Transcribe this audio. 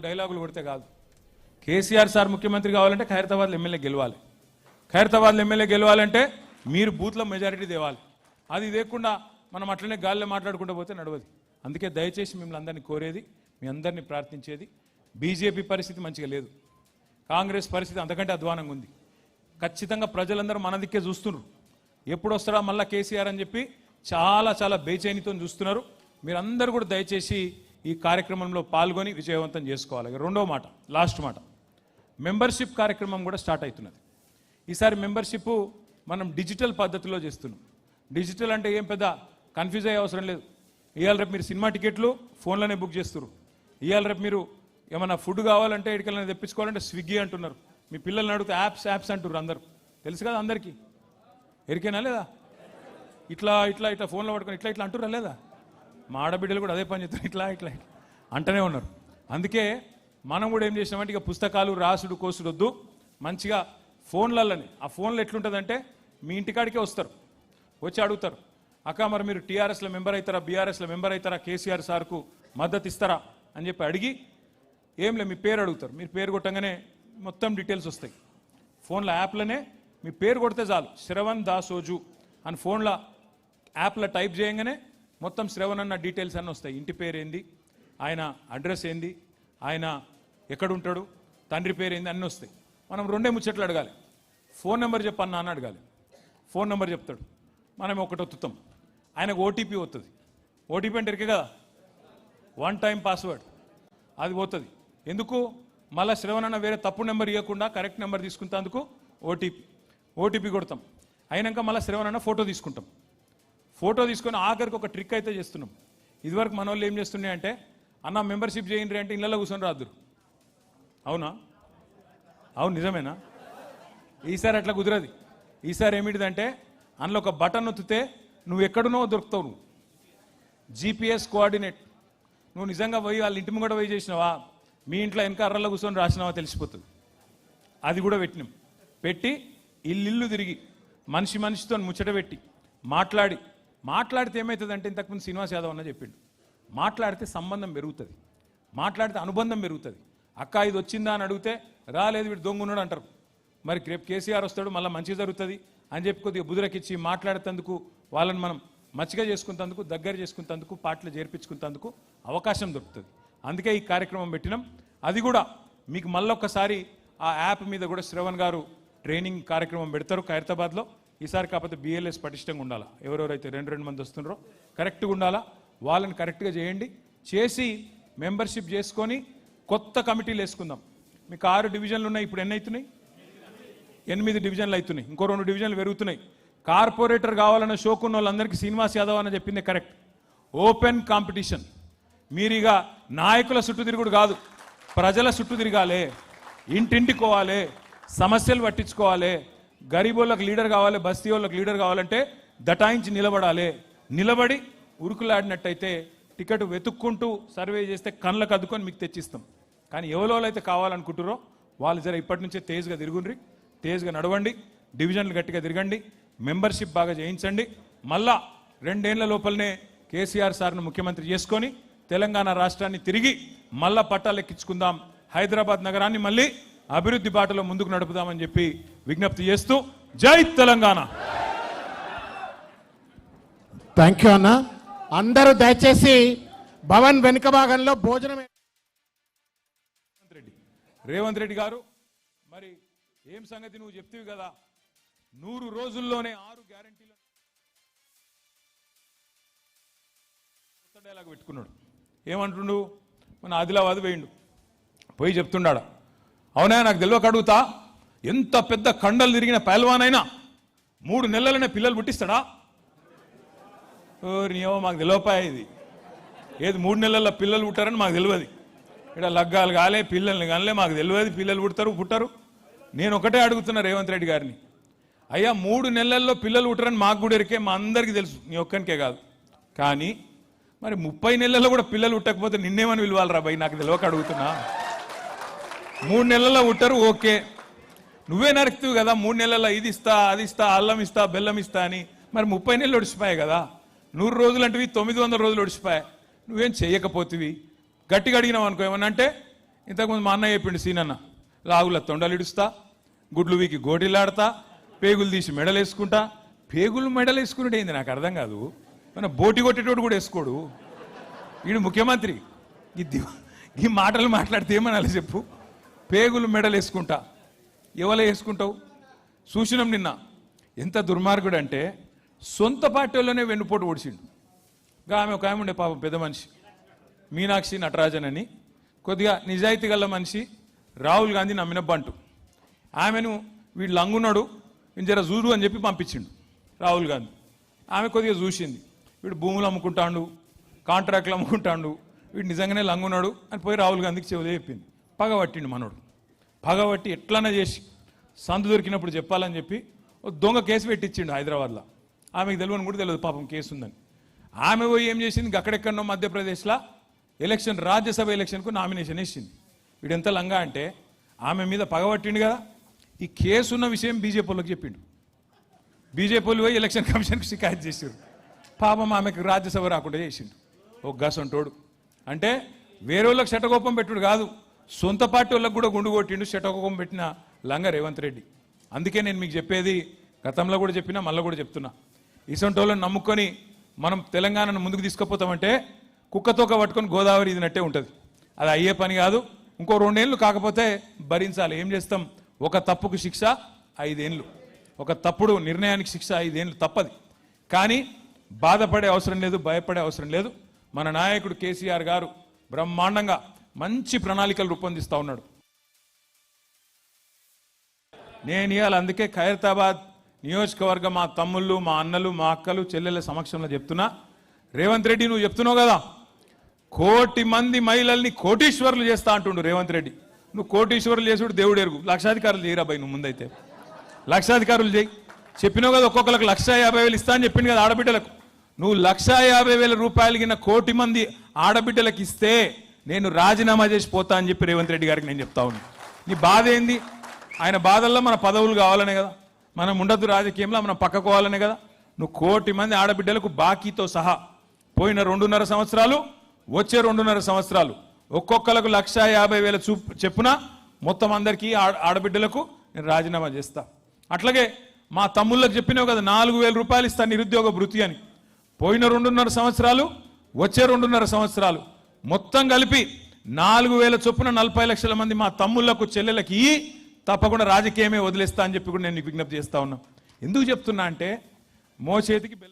డైలాగులు కొడితే కాదు. కేసీఆర్ సార్ ముఖ్యమంత్రి కావాలంటే ఖైరతాబాద్లో ఎమ్మెల్యే గెలవాలి. ఖైరతాబాద్లో ఎమ్మెల్యే గెలవాలంటే మీరు బూత్లో మెజారిటీ తేవాలి. అది లేకుండా మనం అట్లనే గాలిలో మాట్లాడుకుంటూ పోతే నడవదు. అందుకే దయచేసి మిమ్మల్ని అందరినీ కోరేది, మీ అందరినీ ప్రార్థించేది, బీజేపీ పరిస్థితి మంచిగా లేదు, కాంగ్రెస్ పరిస్థితి అంతకంటే అధ్వానంగా ఉంది. ఖచ్చితంగా ప్రజలందరూ మన దిక్కే చూస్తున్నారు. ఎప్పుడు వస్తాడా మళ్ళీ కేసీఆర్ అని చెప్పి చాలా చాలా బేచైనితో చూస్తున్నారు. మీరందరూ కూడా దయచేసి ఈ కార్యక్రమంలో పాల్గొని విజయవంతం చేసుకోవాలి. రెండో మాట, లాస్ట్ మాట, మెంబర్షిప్ కార్యక్రమం కూడా స్టార్ట్ అవుతున్నది. ఈసారి మెంబర్షిప్ మనం డిజిటల్ పద్ధతిలో చేస్తున్నాం. డిజిటల్ అంటే ఏం పెద్ద కన్ఫ్యూజ్ అయ్యే అవసరం లేదు. ఇవాళ రేపు మీరు సినిమా టికెట్లు ఫోన్లోనే బుక్ చేస్తున్నారు. ఇవాళ రేపు మీరు ఏమన్నా ఫుడ్ కావాలంటే ఎక్కడికైనా తెప్పించుకోవాలంటే స్విగ్గీ అంటున్నారు. మీ పిల్లల్ని అడిగితే యాప్స్ అంటున్నారు. అందరూ తెలుసు కదా అందరికీ, ఎరికేనా లేదా? ఇట్లా ఇట్లా ఇట్లా ఫోన్లో పట్టుకొని ఇట్లా ఇట్లా అంటురా లేదా? మా ఆడబిడ్డలు కూడా అదే పని చేస్తారు, ఇట్లా ఇట్లా అంటనే ఉన్నారు. అందుకే మనం కూడా ఏం చేసినామంటే ఇక పుస్తకాలు రాసుడు కోసుడు వద్దు, మంచిగా ఫోన్లలోనే. ఆ ఫోన్లో ఎట్లుంటుందంటే మీ ఇంటికాడికే వస్తారు, వచ్చి అడుగుతారు, అక్క మరి మీరు టీఆర్ఎస్లో మెంబర్ అవుతారా, బీఆర్ఎస్లో మెంబర్ అవుతారా, కేసీఆర్ సార్కు మద్దతు ఇస్తారా అని చెప్పి అడిగి ఏం లేదు మీ పేరు అడుగుతారు. మీరు పేరు కొట్టంగానే మొత్తం డీటెయిల్స్ వస్తాయి ఫోన్లో. యాప్లోనే మీ పేరు కొడితే చాలు, శ్రవణ్ దాసోజు అని ఫోన్లో యాప్లో టైప్ చేయగానే మొత్తం శ్రవణ్ అన్న డీటెయిల్స్ అన్నీ వస్తాయి. ఇంటి పేరు ఏంది, ఆయన అడ్రస్ ఏంది, ఆయన ఎక్కడుంటాడు, తండ్రి పేరు ఏంది, అన్నీ వస్తాయి. మనం రెండే ముచ్చట్లు అడగాలి. ఫోన్ నెంబర్ చెప్పన్నా అని అడగాలి. ఫోన్ నెంబర్ చెప్తాడు, మనం ఒకటి ఒత్తుతాం, ఆయనకు ఓటీపీ వస్తుంది. ఓటీపీ అంటే ఎరికే కదా, 1 టైం పాస్వర్డ్, అది పోతుంది. ఎందుకు? మళ్ళీ శ్రవణ్ అన్న వేరే తప్పు నెంబర్ ఇవ్వకుండా కరెక్ట్ నెంబర్ తీసుకుంటేందుకు ఓటీపీ కొడతాం. అయినాక మళ్ళీ శ్రవణ్ అన్న ఫోటో తీసుకుంటాం. ఫోటో తీసుకొని ఆఖరికి ఒక ట్రిక్ అయితే చేస్తున్నాం. ఇదివరకు మన వాళ్ళు ఏం చేస్తున్నాయి అంటే, అన్న మెంబర్షిప్ చేయండి అంటే ఇళ్ళలో కూర్చొని రాదురు. అవునా? అవును, నిజమేనా? ఈసారి అట్లా కుదరదు. ఈసారి ఏమిటిదంటే అందులో ఒక బటన్ నొత్తితే నువ్వు ఎక్కడున్నావో దొరుకుతావు. నువ్వు జీపీఎస్ కోఆర్డినేట్, నువ్వు నిజంగా పోయి వాళ్ళ ఇంటి ముంగట పోయి చేసినావా, మీ ఇంట్లో వెనక అర్రల్లో కూర్చొని రాసినావా తెలిసిపోతుంది. అది కూడా పెట్టినాం. పెట్టి ఇల్లు తిరిగి మనిషితో ముచ్చట పెట్టి మాట్లాడితే ఏమవుతుందంటే, ఇంతకుముందు శ్రీనివాస్ యాదవ్ అన్న చెప్పిండు, మాట్లాడితే సంబంధం పెరుగుతుంది, మాట్లాడితే అనుబంధం పెరుగుతుంది. అక్క ఇది వచ్చిందా అని అడిగితే రాలేదు వీడు దొంగ ఉన్నాడు అంటారు. మరి రేపు కేసీఆర్ వస్తాడు మళ్ళీ మంచిగా జరుగుతుంది అని చెప్పి కొద్దిగా బుదురకిచ్చి మాట్లాడేందుకు వాళ్ళని మనం మచ్చిగా చేసుకున్నందుకు, దగ్గర చేసుకున్నందుకు, పాటలు చేర్పించుకున్నందుకు అవకాశం దొరుకుతుంది. అందుకే ఈ కార్యక్రమం పెట్టినాం. అది కూడా మీకు మళ్ళొక్కసారి ఆ యాప్ మీద కూడా శ్రవణ్ గారు ట్రైనింగ్ కార్యక్రమం పెడతారు ఖైరతాబాద్లో. ఈసారి కాకపోతే బిఎల్ఎస్ పటిష్టంగా ఉండాలా, ఎవరెవరైతే 2 మంది వస్తున్నారో కరెక్ట్గా ఉండాలా, వాళ్ళని కరెక్ట్గా చేయండి. చేసి మెంబర్షిప్ చేసుకొని కొత్త కమిటీలు వేసుకుందాం. మీకు 6 డివిజన్లు ఉన్నాయి, ఇప్పుడు ఎన్ని అవుతున్నాయి? 8 డివిజన్లు అవుతున్నాయి, ఇంకో 2 డివిజన్లు పెరుగుతున్నాయి. కార్పొరేటర్ కావాలన్న షోకున్న వాళ్ళందరికీ శ్రీనివాస్ యాదవ్ అని చెప్పింది కరెక్ట్. Open competition. మీరిక నాయకుల చుట్టూ తిరుగుడు కాదు, ప్రజల చుట్టూ తిరగాలి, ఇంటింటికోవాలి, సమస్యలు పట్టించుకోవాలి. గరీబోళ్ళకి లీడర్ కావాలి, బస్తీ వాళ్ళకి లీడర్ కావాలంటే దటాయించి నిలబడాలి. నిలబడి ఉరుకులాడినట్టయితే టికెట్ వెతుక్కుంటూ సర్వే చేస్తే కళ్ళకు అద్దుకొని మీకు తెచ్చిస్తాం. కానీ ఎవరో అయితే కావాలనుకుంటారో వాళ్ళు జర ఇప్పటి నుంచే తేజ్గా తిరుగుండ్రి, తేజ్గా నడవండి, డివిజన్లు గట్టిగా తిరగండి, మెంబర్షిప్ బాగా చేయించండి. మళ్ళా 2 ఏళ్ల లోపలనే కేసీఆర్ సార్ను ముఖ్యమంత్రి చేసుకొని తెలంగాణ రాష్ట్రాన్ని తిరిగి మళ్ళా పట్టాలెక్కించుకుందాం, హైదరాబాద్ నగరాన్ని మళ్ళీ అభివృద్ధి బాటలో ముందుకు నడుపుదామని చెప్పి విజ్ఞప్తి చేస్తూ జై తెలంగాణ. థ్యాంక్ యూ అన్న. అందరూ దయచేసి భవన్ వెనుక భాగంలో భోజనం. రేవంత్ రెడ్డి గారు, మరి ఏం సంగతి నువ్వు చెప్తివి కదా, 100 రోజుల్లోనే 6 గ్యారంటీలు కొత్త డైలాగ్ పెట్టుకున్నాడు. ఏమంటుండు? మన ఆదిలాబాద్ పోయిండు, పోయి చెప్తున్నాడు, అవునా నాకు తెలియక అడుగుతా, ఎంత పెద్ద కండలు తిరిగిన పహల్వానైనా 3 నెలలనే పిల్లలు పుట్టిస్తాడా? నీవో మాకు తెలియపాయ, ఇది ఏది 3 నెలల్లో పిల్లలు పుట్టారని మాకు తెలియదు. ఇక్కడ లగ్గాలు కాలే, పిల్లల్ని కాలే, మాకు తెలియదు పిల్లలు పుట్టరు. నేను ఒకటే అడుగుతున్నా రేవంత్ రెడ్డి గారిని, అయ్యా 3 నెలల్లో పిల్లలు పుట్టరని మాకు కూడా ఎరికే, మా అందరికీ తెలుసు, నీ ఒక్కనికే కాదు. కానీ మరి 30 నెలల్లో కూడా పిల్లలు పుట్టకపోతే నిన్నేమని పిలవాలరా భయ్, నాకు తెలియక అడుగుతున్నా. 3 నెలల్లో పుట్టరు, ఓకే, నువ్వే నరుకుతావు కదా 3 నెలల్లో ఇది ఇస్తా, అది ఇస్తా, అల్లం ఇస్తా, బెల్లం ఇస్తా అని. మరి 30 నెలలు ఒడిచిపోయాయి కదా, 100 రోజులు అంటేవి 900 రోజులు ఒడిచిపోయాయి. నువ్వేం చెయ్యకపోతివి. గట్టిగా అడిగినావు అనుకో ఏమన్నా అంటే, ఇంతకుముందు మా అన్నయ్య చెప్పిండు సీనన్న, లాగుల తొండలు ఇడుస్తా, గుడ్లు వీకి గోటిలాడతా, పేగులు తీసి మెడలు వేసుకుంటా. పేగులు మెడలు వేసుకునేది ఏంది నాకు అర్థం కాదు. మన బోటి కొట్టేటోడు కూడా వేసుకోడు. వీడు ముఖ్యమంత్రి. ఈ మాటలు మాట్లాడితే ఏమనాలి చెప్పు? పేగులు మెడలు వేసుకుంటా. ఎవరు వేసుకుంటావు? చూసినాం నిన్న. ఎంత దుర్మార్గుడు అంటే సొంత పార్టీ వాళ్ళనే వెన్నుపోటు ఓడిచిండు. ఆమె ఒక ఆమె ఉండే పాపం, పెద్ద మనిషి, మీనాక్షి నటరాజన్ అని, కొద్దిగా నిజాయితీ గల మనిషి, రాహుల్ గాంధీ నమ్మిన బంటు. ఆమెను వీడు లంగున్నాడు, జర చూడు అని చెప్పి పంపించిండు రాహుల్ గాంధీ. ఆమె కొద్దిగా చూసింది, వీడు భూములు అమ్ముకుంటాడు, కాంట్రాక్ట్లు అమ్ముకుంటాడు, వీడు నిజంగానే లంగున్నాడు అని పోయి రాహుల్ గాంధీకి చెవుదే చెప్పింది. పగబట్టిండు మనోడు. పగబట్టి ఎట్లన్నా చేసి సందు దొరికినప్పుడు చెప్పాలని చెప్పి ఓ దొంగ కేసు పెట్టించిండు హైదరాబాద్లో. ఆమెకు తెలియని కూడా తెలియదు పాపం కేసు ఉందని. ఆమె పోయి ఏం చేసింది, అక్కడెక్కడో మధ్యప్రదేశ్లో ఎలక్షన్, రాజ్యసభ ఎలక్షన్కు నామినేషన్ వేసింది. వీడు ఎంత లంగా అంటే ఆమె మీద పగబట్టిండు కదా. ఈ కేసు ఉన్న విషయం బీజేపీ వాళ్ళకి చెప్పిండు. బీజేపీ వాళ్ళు పోయి ఎలక్షన్ కమిషన్కి షికాయత్ చేశారు. పాపం ఆమెకు రాజ్యసభ రాకుండా చేసిండు. ఒక గసంటోడు. అంటే వేరే వాళ్ళకి శటకోపం పెట్టుడు కాదు, సొంత పార్టీ వాళ్ళకి కూడా గుండు కొట్టిండు, శటకోపం పెట్టిన లంగా రేవంత్ రెడ్డి. అందుకే నేను మీకు చెప్పేది, గతంలో కూడా చెప్పినా మళ్ళీ కూడా చెప్తున్నా, ఇసొంటోళ్ళని నమ్ముకొని మనం తెలంగాణను ముందుకు తీసుకుపోతామంటే కుక్కతోక పట్టుకొని గోదావరి ఇదినట్టే ఉంటుంది. అది అయ్యే పని కాదు. ఇంకో 2 ఏళ్ళు కాకపోతే భరించాలి. ఏం చేస్తాం? ఒక తప్పుకు శిక్ష 5 ఏళ్ళు, ఒక తప్పుడు నిర్ణయానికి శిక్ష 5 ఏళ్ళు తప్పది. కానీ బాధపడే అవసరం లేదు, భయపడే అవసరం లేదు. మన నాయకుడు కేసీఆర్ గారు బ్రహ్మాండంగా మంచి ప్రణాళికలు రూపొందిస్తూ ఉన్నాడు. నేను ఇవాళ అందుకే ఖైరతాబాద్ నియోజకవర్గం మా తమ్ముళ్ళు, మా అన్నలు, మా అక్కలు, చెల్లెల సమక్షంలో చెప్తున్నా, రేవంత్ రెడ్డి నువ్వు చెప్తున్నావు కదా 1 కోటి మంది మహిళల్ని కోటీశ్వరులు చేస్తా అంటుండు రేవంత్ రెడ్డి. నువ్వు కోటీశ్వరులు చేసుడు దేవుడు ఎరుగు. లక్షాధికారులు చేయరా భయ్, నువ్వు ముందైతే లక్షాధికారులు చేయి. చెప్పినావు కదా ఒక్కొక్కరికి 150,000 ఇస్తా అని చెప్పింది కదా ఆడబిడ్డలకు. నువ్వు 150,000 రూపాయలు కింద 1 కోటి మంది ఆడబిడ్డలకు ఇస్తే నేను రాజీనామా చేసి పోతా అని చెప్పి రేవంత్ రెడ్డి గారికి నేను చెప్తా ఉన్నాను. నీ బాధ ఏంది? ఆయన బాధల్లో మన పదవులు కావాలనే కదా, మనం ఉండద్దు రాజకీయంలో, మనం పక్కకోవాలనే కదా. నువ్వు 1 కోటి మంది ఆడబిడ్డలకు బాకీతో సహా పోయిన 2.5 సంవత్సరాలు, వచ్చే 2.5 సంవత్సరాలు ఒక్కొక్కలకు 150,000 చెప్పున మొత్తం అందరికీ ఆడబిడ్డలకు నేను రాజీనామా చేస్తా. అట్లాగే మా తమ్ముళ్ళకి చెప్పినావు కదా 4,000 రూపాయలు ఇస్తా నిరుద్యోగ భృతి అని. పోయిన 2.5 సంవత్సరాలు, వచ్చే 2.5 సంవత్సరాలు మొత్తం కలిపి 4,000 చొప్పున 40 లక్షల మంది మా తమ్ముళ్లకు, చెల్లెలకి తప్పకుండా రాజకీయమే వదిలేస్తా అని చెప్పి కూడా నేను విజ్ఞప్తి చేస్తా ఉన్నా. ఎందుకు చెప్తున్నా అంటే మోచేతికి బెల్లం